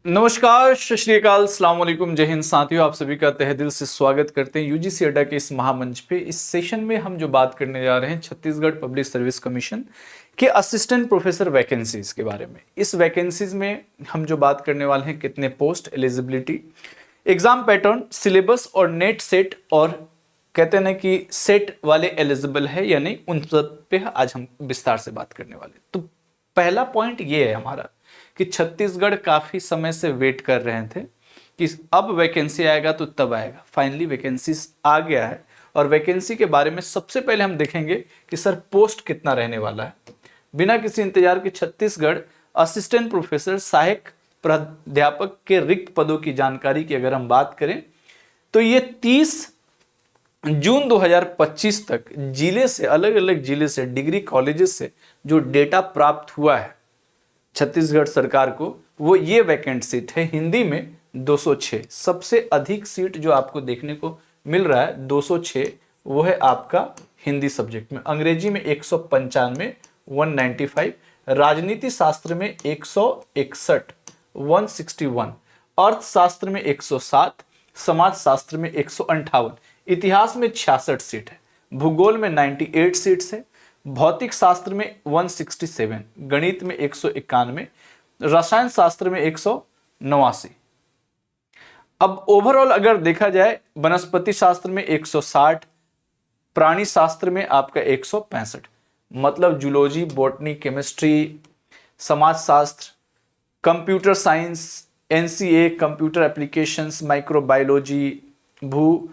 नमस्कार, सत श्री अकाल, अस्सलाम वालेकुम, जय हिंद साथियों। आप सभी का तहे दिल से स्वागत करते हैं यूजीसी अड्डा के इस महामंच पे। इस सेशन में हम जो बात करने जा रहे हैं छत्तीसगढ़ पब्लिक सर्विस कमीशन के असिस्टेंट प्रोफेसर वैकेंसीज के बारे में। इस वैकेंसीज में हम जो बात करने वाले हैं कितने post, eligibility, exam pattern, syllabus और नेट सेट, और कहते हैं ना कि सेट वाले एलिजिबल है या नहीं, उन सब पे आज हम विस्तार से बात करने वाले। तो पहला पॉइंट ये है हमारा कि छत्तीसगढ़ काफी समय से वेट कर रहे थे कि अब वैकेंसी आएगा तो तब आएगा। फाइनली वैकेंसी आ गया है और वैकेंसी के बारे में सबसे पहले हम देखेंगे कि सर पोस्ट कितना रहने वाला है। बिना किसी इंतजार के छत्तीसगढ़ असिस्टेंट प्रोफेसर, सहायक प्राध्यापक के रिक्त पदों की जानकारी की अगर हम बात करें तो ये 30 जून 2025 तक जिले से, अलग अलग जिले से, डिग्री कॉलेजेस से जो डेटा प्राप्त हुआ है छत्तीसगढ़ सरकार को, वो ये वैकेंट सीट है। हिंदी में 206, सबसे अधिक सीट जो आपको देखने को मिल रहा है 206, वो है आपका हिंदी सब्जेक्ट में। अंग्रेजी में 195, 195, राजनीति शास्त्र में 161, 161, अर्थशास्त्र में 107, समाज शास्त्र में 158, इतिहास में 66 सीट है, भूगोल में 98 सीट्स है, भौतिक शास्त्र में 167, गणित में 191, रसायन शास्त्र में 189। अब ओवरऑल अगर देखा जाए, वनस्पति शास्त्र में 160, प्राणी शास्त्र में आपका 165, मतलब जूलॉजी, बॉटनी, केमिस्ट्री, समाज शास्त्र, computer science, NCA, computer applications, microbiology, भू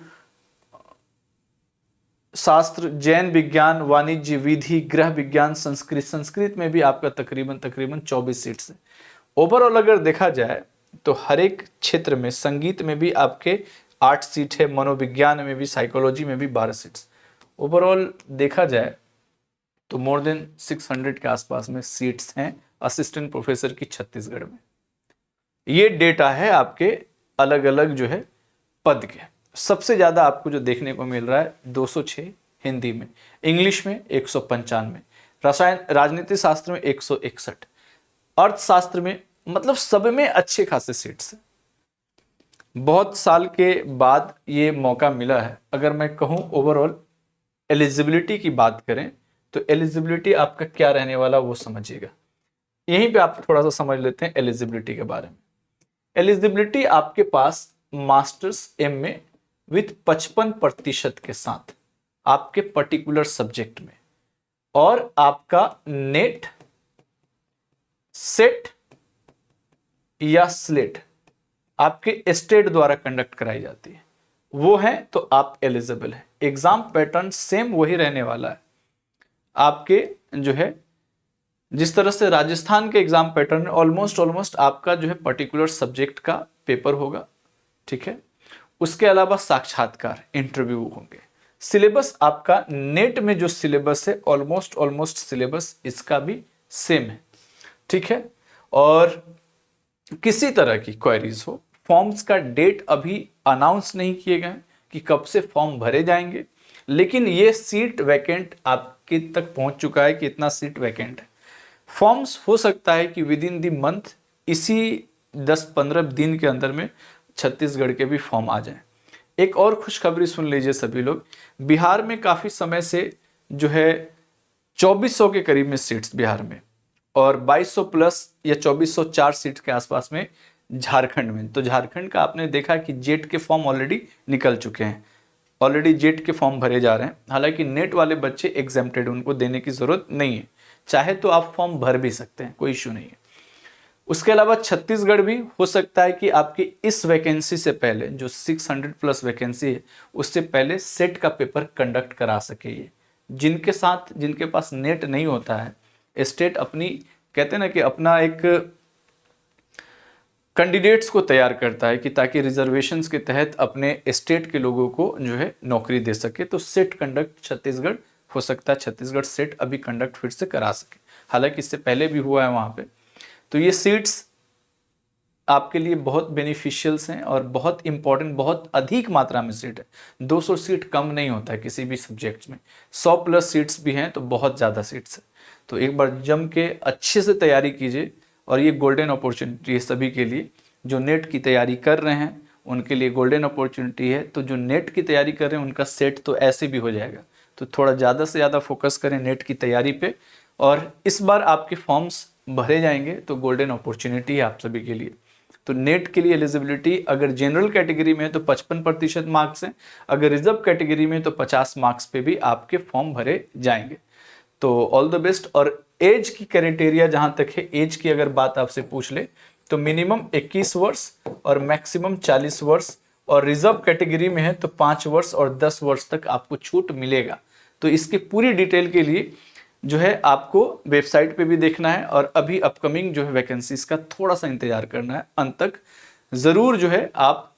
शास्त्र, जैन विज्ञान, वाणिज्य, विधि, गृह विज्ञान, संस्कृत में भी आपका तकरीबन 24 सीट्स है। ओवरऑल अगर देखा जाए तो हर एक क्षेत्र में, संगीत में भी आपके 8 सीट है, मनोविज्ञान में भी, साइकोलॉजी में भी 12 सीट्स। ओवरऑल देखा जाए तो मोर देन 600 के आसपास में सीट्स हैं असिस्टेंट प्रोफेसर की छत्तीसगढ़ में। ये डेटा है आपके अलग अलग जो है पद के। सबसे ज्यादा आपको जो देखने को मिल रहा है 206 हिंदी में, इंग्लिश में 195, रसायन राजनीति शास्त्र में 161, अर्थशास्त्र में, मतलब सब में अच्छे खासे सीट्स हैं। बहुत साल के बाद ये मौका मिला है। अगर मैं कहूं ओवरऑल एलिजिबिलिटी की बात करें तो एलिजिबिलिटी आपका क्या रहने वाला वो समझिएगा। यहीं पे आप थोड़ा सा समझ लेते हैं एलिजिबिलिटी के बारे में। एलिजिबिलिटी आपके पास मास्टर्स एमए विथ 55% के साथ आपके पर्टिकुलर सब्जेक्ट में, और आपका नेट, सेट या स्लेट आपके स्टेट द्वारा कंडक्ट कराई जाती है, वो है तो आप एलिजिबल है। एग्जाम पैटर्न सेम वही रहने वाला है आपके, जो है जिस तरह से राजस्थान के एग्जाम पैटर्न ऑलमोस्ट आपका जो है पर्टिकुलर सब्जेक्ट का पेपर होगा, ठीक है। उसके अलावा साक्षात्कार, इंटरव्यू होंगे। सिलेबस आपका नेट में जो सिलेबस है ऑलमोस्ट सिलेबस इसका भी सेम है, ठीक है। और किसी तरह की क्वेरीज हो, फॉर्म्स का डेट अभी अनाउंस नहीं किए गए कि कब से फॉर्म भरे जाएंगे, लेकिन ये सीट वैकेंट आपके तक पहुंच चुका है कि इतना सीट वैकेंट है। फॉर्म्स हो सकता है कि विद इन दी मंथ, इसी 10-15 दिन के अंदर में छत्तीसगढ़ के भी फॉर्म आ जाएं। एक और खुशखबरी सुन लीजिए सभी लोग, बिहार में काफी समय से जो है 2400 के करीब में सीट्स बिहार में, और 2200 प्लस या 2404 सीट के आसपास में झारखंड में। तो झारखंड का आपने देखा कि जेट के फॉर्म ऑलरेडी निकल चुके हैं, ऑलरेडी जेट के फॉर्म भरे जा रहे हैं। हालांकि नेट वाले बच्चे एग्जेम्प्टेड, उनको देने की जरूरत नहीं है, चाहे तो आप फॉर्म भर भी सकते हैं, कोई इश्यू नहीं है। उसके अलावा छत्तीसगढ़ भी हो सकता है कि आपकी इस वैकेंसी से पहले, जो 600 प्लस वैकेंसी है, उससे पहले सेट का पेपर कंडक्ट करा सके। ये जिनके पास नेट नहीं होता है, स्टेट अपनी, कहते हैं ना कि अपना एक कैंडिडेट्स को तैयार करता है कि ताकि रिजर्वेशंस के तहत अपने स्टेट के लोगों को जो है नौकरी दे सके। तो सेट कंडक्ट छत्तीसगढ़ हो सकता है, छत्तीसगढ़ सेट अभी कंडक्ट फिर से करा सके, हालांकि इससे पहले भी हुआ है वहां पे। तो ये सीट्स आपके लिए बहुत बेनिफिशियल्स हैं और बहुत इंपॉर्टेंट, बहुत अधिक मात्रा में सीट है। 200 सीट कम नहीं होता है किसी भी सब्जेक्ट्स में, 100 प्लस सीट्स भी हैं तो बहुत ज़्यादा सीट्स है। तो एक बार जम के अच्छे से तैयारी कीजिए, और ये गोल्डन अपॉर्चुनिटी है सभी के लिए जो नेट की तैयारी कर रहे हैं उनके लिए गोल्डन अपॉर्चुनिटी है। तो जो नेट की तैयारी कर रहे हैं उनका सेट तो ऐसे भी हो जाएगा, तो थोड़ा ज़्यादा से ज़्यादा फोकस करें नेट की तैयारी पे। और इस बार आपके फॉर्म्स भरे जाएंगे तो गोल्डन अपॉर्चुनिटी है आप सभी के लिए। तो नेट के लिए एलिजिबिलिटी अगर जनरल कैटेगरी में है तो 55% मार्क्स हैं, अगर रिजर्व कैटेगरी में तो 50 मार्क्स पे भी आपके फॉर्म भरे जाएंगे। तो ऑल द बेस्ट। और एज की क्राइटेरिया जहां तक है, एज की अगर बात आपसे पूछ ले तो मिनिमम 21 वर्ष और मैक्सिमम 40 वर्ष, और रिजर्व कैटेगरी में है तो 5 वर्ष और 10 वर्ष तक आपको छूट मिलेगा। तो इसके पूरी डिटेल के लिए जो है आपको वेबसाइट पे भी देखना है और अभी अपकमिंग जो है वैकेंसीज का थोड़ा सा इंतजार करना है। अंत तक ज़रूर जो है आप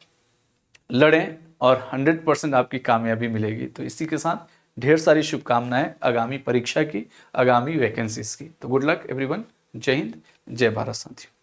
लड़ें और 100% आपकी कामयाबी मिलेगी। तो इसी के साथ ढेर सारी शुभकामनाएं आगामी परीक्षा की, आगामी वैकेंसीज की। तो गुड लक एवरीवन। जय हिंद, जय भारत साथियों।